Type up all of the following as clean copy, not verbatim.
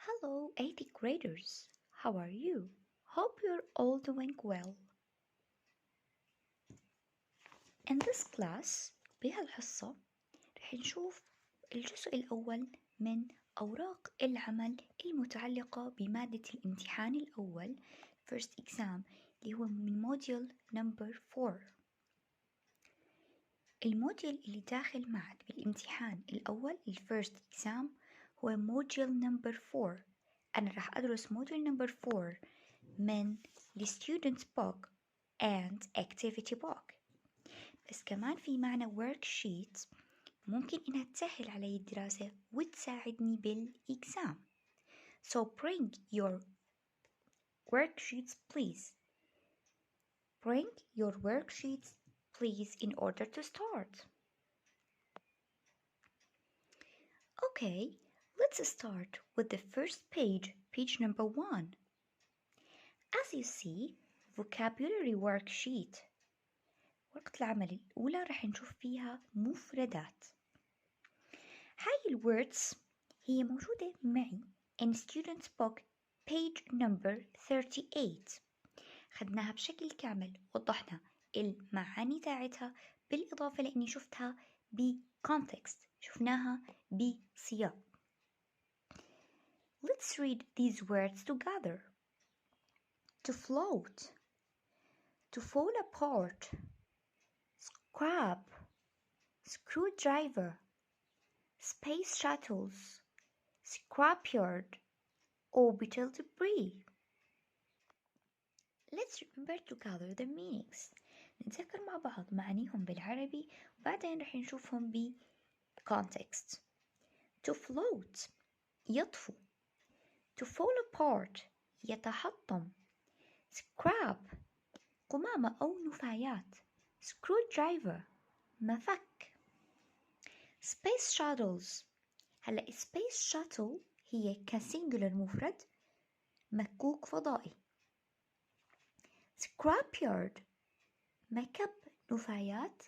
Hello, 80th graders. How are you? Hope you're all doing well. In this class بهالحصة رح نشوف الجزء الأول من أوراق العمل المتعلقة بمادة الامتحان الأول First Exam اللي هو من موديول نمبر 4. الموديول اللي داخل معك بالامتحان الأول الفيرست إكزام هو موديول نمبر 4. أنا راح أدرس موديول نمبر 4 من الستودنت بوك and activity book. بس كمان في معنا worksheet ممكن إنها تسهل علي الدراسة وتساعدني بالإكزام. So bring your worksheets please. Bring your worksheets please in order to start. Okay, let's start with the first page, page number 1. As you see, vocabulary worksheet. ورقة العمل الأولى رح نشوف فيها مفردات. هاي الwords هي موجودة معي in student's book page number 38. خدناها بشكل كامل، وضحنا المعاني تاعتها بالإضافة لأني شفتها بcontext، شفناها بسياق. Let's read these words together. To float, to fall apart, scrap, screwdriver, space shuttles, scrapyard, orbital debris. Let's remember together the meanings. نتذكر مع بعض معانيهم بالعربي وبعدين رح نشوفهم بcontext. To float يطفو. To fall apart يتحطم. Scrap قمامة أو نفايات. Screwdriver مفك. Space shuttles هلأ space shuttle هي كسينجولر مفرد مكوك فضائي. Scrapyard مكب نفايات.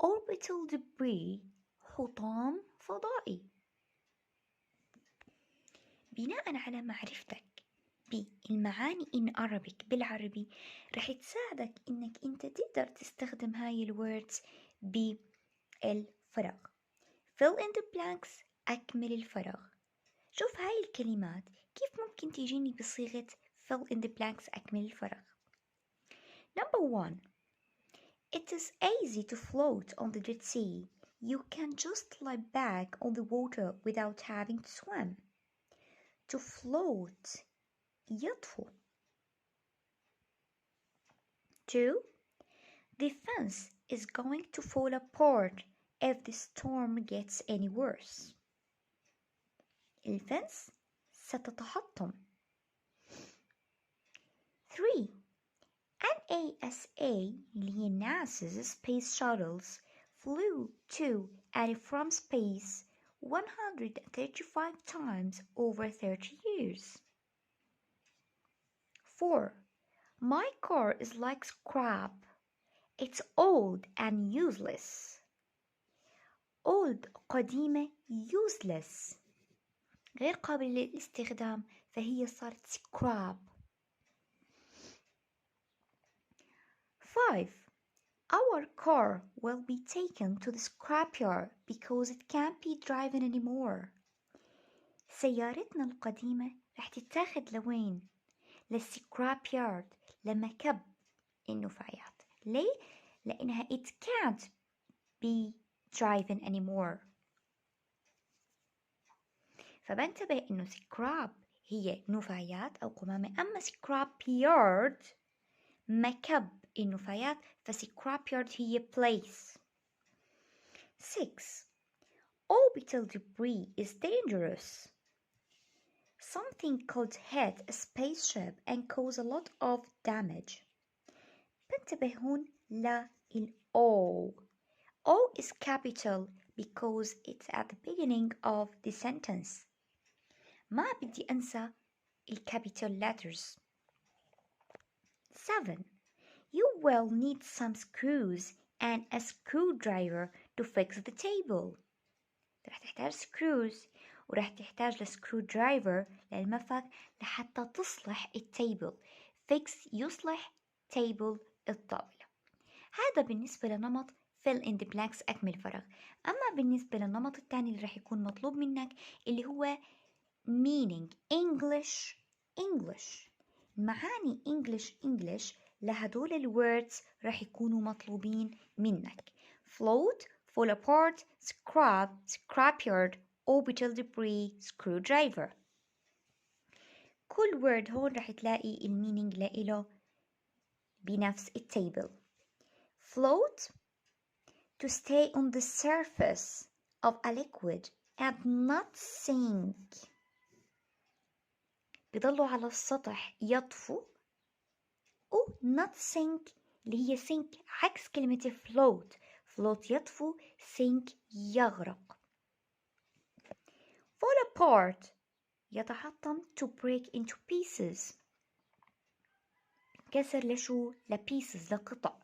Orbital debris حطام فضائي. بناء على معرفتك بالمعاني in Arabic بالعربي رح تساعدك إنك أنت تقدر تستخدم هاي الwords بالفراغ. Fill in the blanks أكمل الفراغ. شوف هاي الكلمات كيف ممكن تيجيني بصيغة fill in the blanks أكمل الفراغ. Number 1. It is easy to float on the Dead Sea. You can just lie back on the water without having to swim. To float يطفو. 2. The fence is going to fall apart if the storm gets any worse. الفنس ستتحطم. 3. NASA اللي هي NASA's space shuttles flew to and from space 135 times over 30 years. 4. My car is like scrap. It's old and useless. Old قديمة useless غير قابلة للاستخدام فهي صارت scrap. 5. Our car will be taken to the scrapyard because it can't be driven anymore. سيارتنا القديمة رح تتاخد لوين؟ للسكرابيارد لمكب النفايات. ليه؟ لأنها it can't be driven anymore. فبنتبه إنه scrap هي نفايات أو قمامة، أما scrapyard مكب النفايات فscrapyard هي place. 6. Orbital debris is dangerous. Something could hit a spaceship and cause a lot of damage. بنتبه هون O. O is capital because it's at the beginning of the sentence. ما بدي أنسى capital letters. 7. You will need some screws and a screwdriver to fix the table. رح تحتاج screws وراح تحتاج لسكرو درايفر للمفك لحتى تصلح التيبل. fix يصلح تيبل الطاولة. هذا بالنسبة لنمط fill in the blanks أكمل فراغ. أما بالنسبة للنمط الثاني اللي راح يكون مطلوب منك اللي هو meaning English معاني English لهدول الwords راح يكونوا مطلوبين منك. float fall apart scrapyard orbital debris screwdriver. كل word هون راح تلاقي المينينج لإله بنفس التيبل. float to stay on the surface of a liquid and not sink. بيضلوا على السطح يطفو. و not sink اللي هي sink عكس كلمة float يطفو sink يغرق. fall apart يتحطم to break into pieces كسر لشو لpieces لقطع.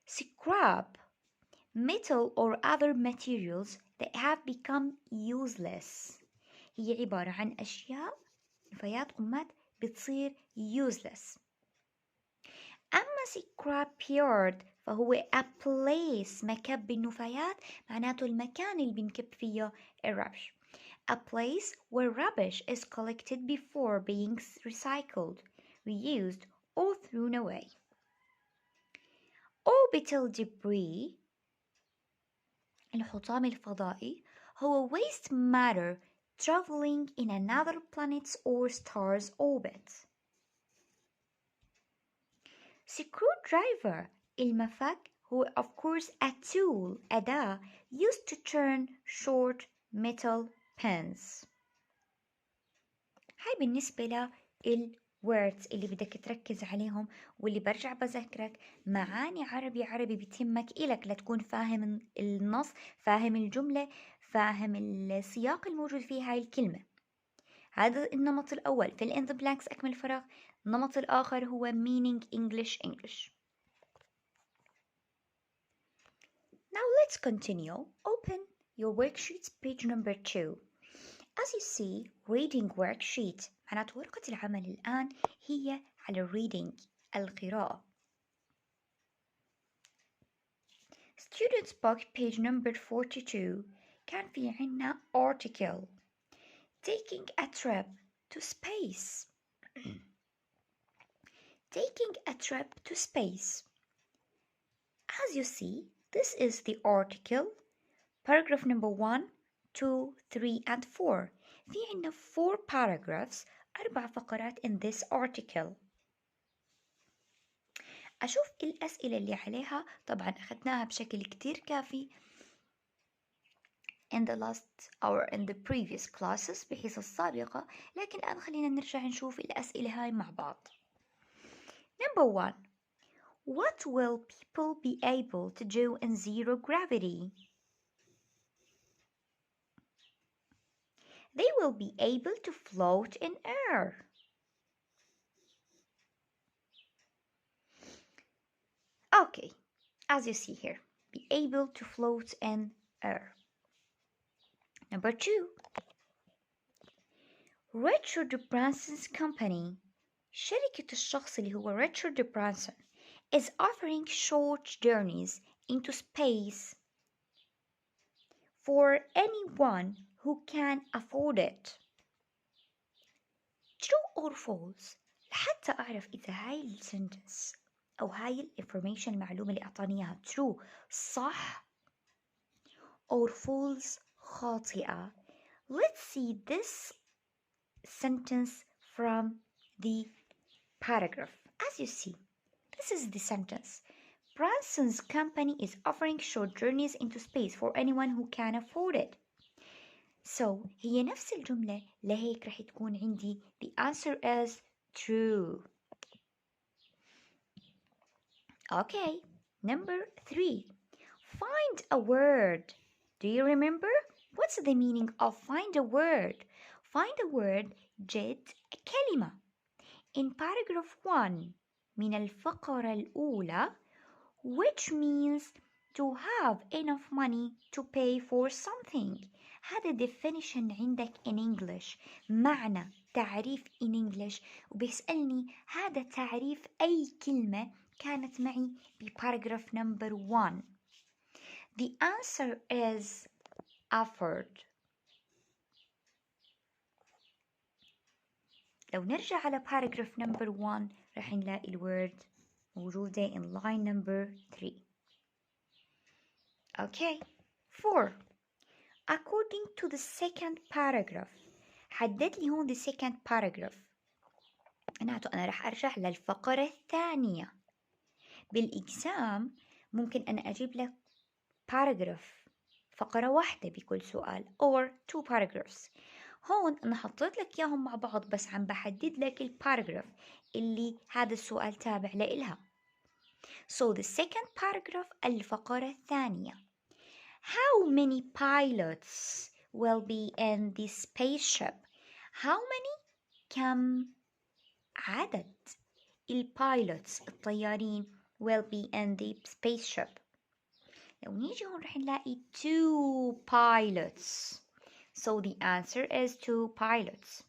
scrap metal or other materials that have become useless هي عبارة عن أشياء نفايات قمات بتصير useless. أما scrapyard فهو a place مكب بالنفايات معناته المكان اللي بنكب فيه الربش. A place where rubbish is collected before being recycled, reused or thrown away. Orbital debris الحطام الفضائي هو waste matter traveling in another planet's or star's orbit. Screwdriver المفك هو of course a tool أداة used to turn short metal pins. هاي بالنسبة للwords اللي بدك تركز عليهم واللي برجع بذكرك معاني عربي بتهمك إلك لتكون فاهم النص فاهم الجملة فاهم السياق الموجود في هاي الكلمة. هذا النمط الأول fill in the blanks أكمل فراغ. النمط الآخر هو meaning English. Now let's continue. Open your worksheets page number 2. As you see reading worksheet معناته ورقة العمل الآن هي على reading القراءة. Students book page number 42 كان في عنا article taking a trip to space. Taking a trip to space. As you see, this is the article, paragraph number 1, 2, 3, and 4. في عنا 4 paragraphs 4 فقرات in this article. أشوف الأسئلة اللي عليها طبعا أخذناها بشكل كتير كافي in the last or in the previous classes بحصص السابقة لكن الآن خلينا نرجع نشوف الأسئلة هاي مع بعض. Number 1. What will people be able to do in zero gravity? They will be able to float in air. Okay, as you see here, be able to float in air. Number 2. Richard Branson's company شركة الشخص اللي هو Richard Branson is offering short journeys into space for anyone who can afford it. True or false؟ لحتى أعرف إذا هاي السنتنس أو هاي الانفورميشن المعلومة اللي أعطاني إياها true صح or false خاطئة. Let's see this sentence from the paragraph. As you see, this is the sentence. Branson's company is offering short journeys into space for anyone who can afford it. So هي نفس الجملة لهيك رح تكون عندي the answer is true. Okay, number 3. Find a word. Do you remember? What's the meaning of find a word? Find a word جد كلمة. In paragraph 1 من الفقرة الأولى which means to have enough money to pay for something. هذا definition عندك in English، معنى تعريف in English، وبيسألني هذا تعريف أي كلمة كانت معي بparagraph number 1. The answer is offered. لو نرجع على paragraph number 1 راح نلاقي الword موجودة in line number 3. Okay. 4. According to the second paragraph. حدد لي هون the second paragraph. أنا راح أرجع للفقرة الثانية. بالإكزام ممكن أنا أجيب لك paragraph، فقرة واحدة بكل سؤال or 2 paragraphs. هون أنا حطيت لك إياهم مع بعض، بس عم بحدد لك الباراجراف اللي هذا السؤال تابع لإلها. So the second paragraph الفقرة الثانية. How many pilots will be in the spaceship? How many؟ كم عدد البايلوتس الطيارين will be in the spaceship. لو نيجي هون رح نلاقي 2 pilots. So the answer is 2 pilots.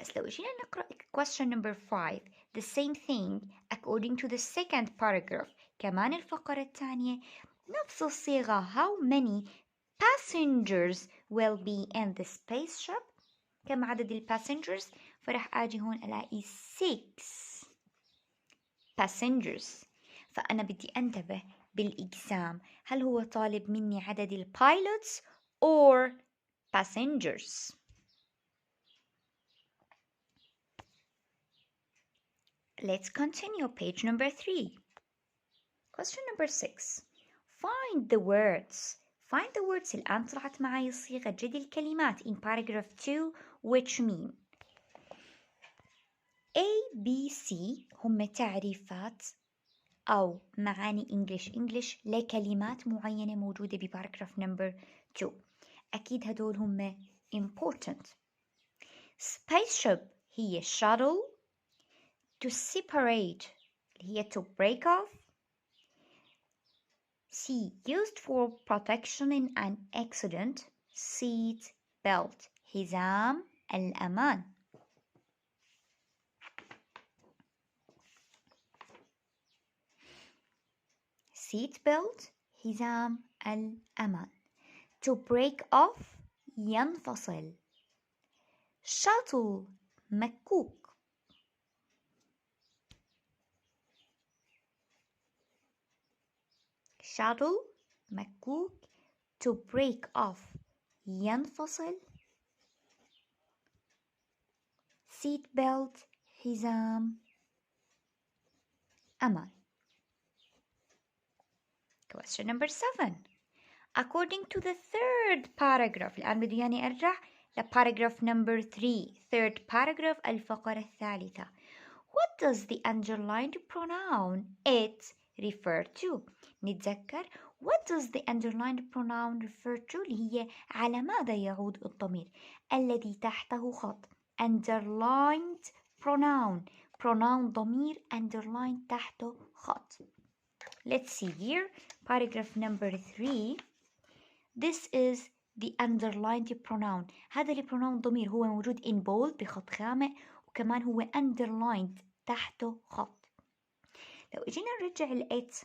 بس لو جينا نقرأ question number 5 the same thing according to the second paragraph، كمان الفقرة الثانية نفس الصيغة. How many passengers will be in the spaceship؟ كم عدد الباسنجرز؟ فرح أجي هون ألاقي 6 passengers. فأنا بدي أنتبه بالإكزام هل هو طالب مني عدد البايلوتس or passengers. Let's continue page number 3. Question number 6. Find the words. Find the words. الآن طلعت معي صيغة جد الكلمات in paragraph 2 which mean A, B, C هم تعريفات أو معاني English لكلمات معينة موجودة بباراجراف number 2. أكيد هدول هم important. Spaceship هي shuttle. To separate هي to break off. C used for protection in an accident. Seat belt حزام الأمان. seat belt حزام الأمان. To break off ينفصل. shuttle مكوك. shuttle مكوك. To break off ينفصل. seat belt حزام أمان. Question number 7. According to the third paragraph. الآن بدي يعني أرجع لparagraph number 3. Third paragraph الفقرة الثالثة. What does the underlined pronoun it refer to? نتذكر what does the underlined pronoun refer to اللي هي على ماذا يعود الضمير الذي تحته خط. underlined pronoun ضمير underlined تحته خط. Let's see here paragraph number 3. This is the underlined pronoun. هذا البروناون ضمير هو موجود in bold بخط غامق وكمان هو underlined تحته خط. لو اجينا نرجع ال it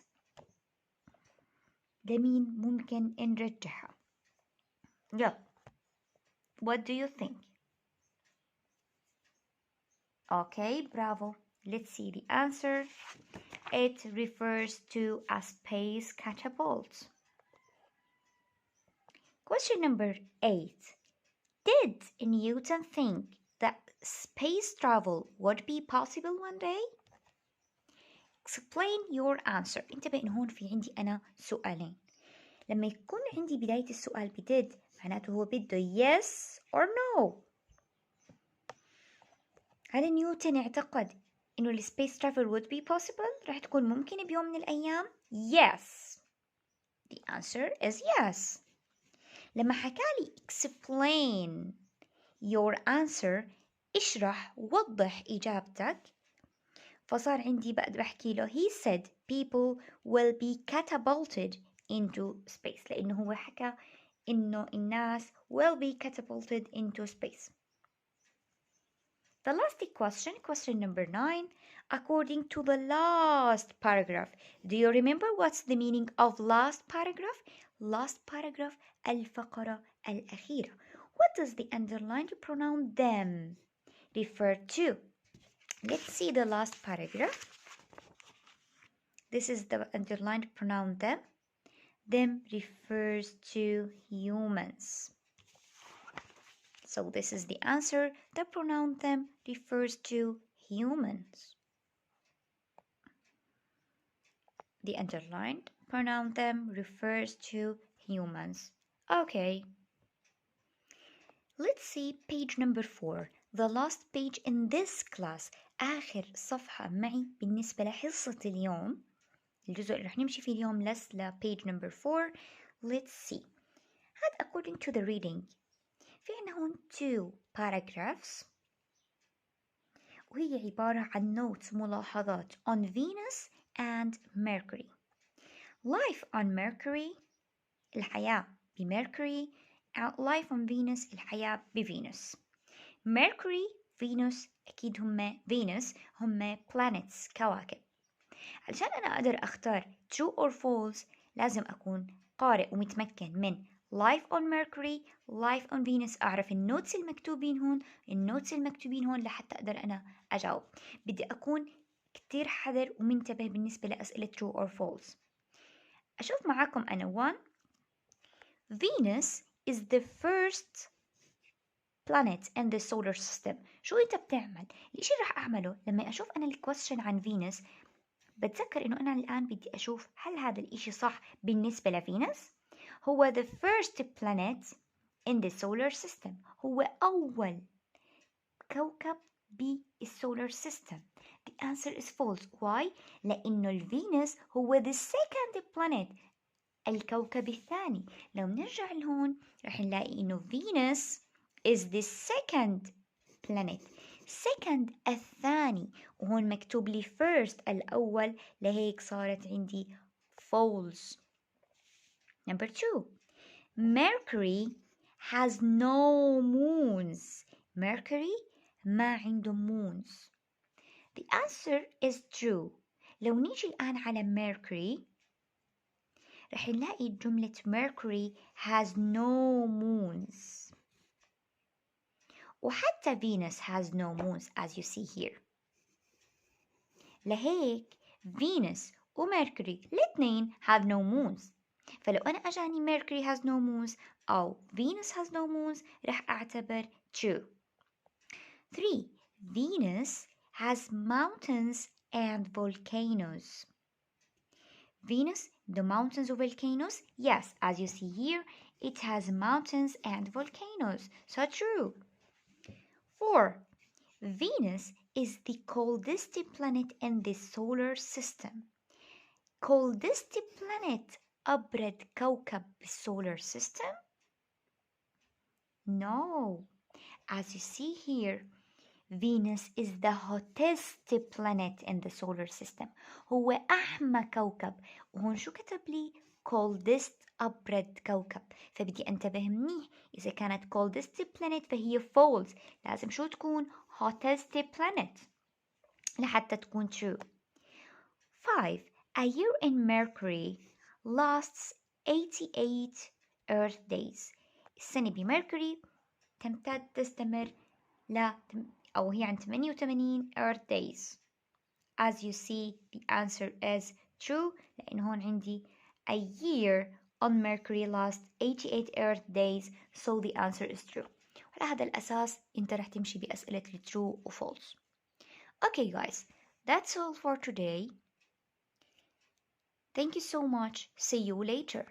لمين ممكن نرجعها؟ يلا what do you think? Okay, bravo. Let's see the answer. It refers to a space catapult. Question number 8. Did Newton think that space travel would be possible one day? Explain your answer. انتبه إن هون في عندي أنا سؤالين. لما يكون عندي بداية السؤال بدid معناته هو بده yes or no. هل نيوتن اعتقد إنه السبيس travel would be possible؟ راح تكون ممكنة بيوم من الأيام؟ Yes. The answer is yes. لما حكالي explain your answer اشرح وضح إجابتك فصار عندي بقى بحكي له he said people will be catapulted into space لأنه هو حكى إنه الناس will be catapulted into space. The last question number 9, according to the last paragraph. Do you remember what's the meaning of last paragraph? Last paragraph, الفقرة الأخيرة. What does the underlined pronoun them refer to? Let's see the last paragraph. This is the underlined pronoun them. Them refers to humans. So this is the answer. The pronoun them refers to humans. The underlined pronoun them refers to humans. Okay. Let's see page number 4. The last page in this class. آخر صفحة معي بالنسبة لحصة اليوم. الجزء اللي رح نمشي فيه اليوم page number 4. Let's see. هذا according to the reading. في عنا هون 2 paragraphs وهي عبارة عن notes ملاحظات on Venus and Mercury. Life on Mercury الحياة بميركوري. Life on Venus الحياة بفينوس. Mercury Venus أكيد هم planets كواكب. علشان أنا أقدر أختار true or false لازم أكون قارئ ومتمكن من Life on Mercury, Life on Venus. أعرف النوتس المكتوبين هون لحتى أقدر أنا أجاوب. بدي أكون كتير حذر ومنتبه بالنسبة لأسئلة true or false. أشوف معاكم أنا 1. Venus is the first planet in the solar system. شو أنت بتعمل؟ الإشي رح أعمله لما أشوف أنا الكويستشن عن فينوس بتذكر إنه أنا الآن بدي أشوف هل هذا الإشي صح بالنسبة لفينوس؟ هو the first planet in the solar system. هو أول كوكب بالسولار system. The answer is false. Why? لأنه الفينوس هو the second planet. الكوكب الثاني. لو نرجع لهون رح نلاقي إنه Venus is the second planet. second الثاني. وهون مكتوب لي first الأول لهيك صارت عندي false. Number 2. Mercury has no moons. Mercury ما عنده moons. The answer is true. لو نيجي الآن على Mercury رح نلاقي جملة Mercury has no moons. وحتى Venus has no moons as you see here. لهيك Venus وميركوري الاثنين have no moons. فلو أنا أجاني Mercury has no moons أو Venus has no moons رح أعتبر true. 3. Venus has mountains and volcanoes. Venus, the mountains or volcanoes? Yes, as you see here, it has mountains and volcanoes. So true. 4. Venus is the coldest planet in the solar system. Coldest planet أبرد كوكب بالsolar system? No. As you see here, Venus is the hottest planet in the solar system. هو أحمى كوكب. وهون شو كتب لي؟ coldest أبرد كوكب. فبدي أنتبه منيح. إذا كانت coldest planet فهي false. لازم شو تكون؟ hottest planet لحتى تكون true. 5. A year in Mercury lasts 88 Earth days. السنة بميركوري تستمر أو هي عن 88 Earth days. As you see, the answer is true لأن هون عندي a year on Mercury lasts 88 Earth days, so the answer is true. وعلى هذا الأساس أنت رح تمشي بأسئلة true و false. Okay guys, that's all for today. Thank you so much. See you later.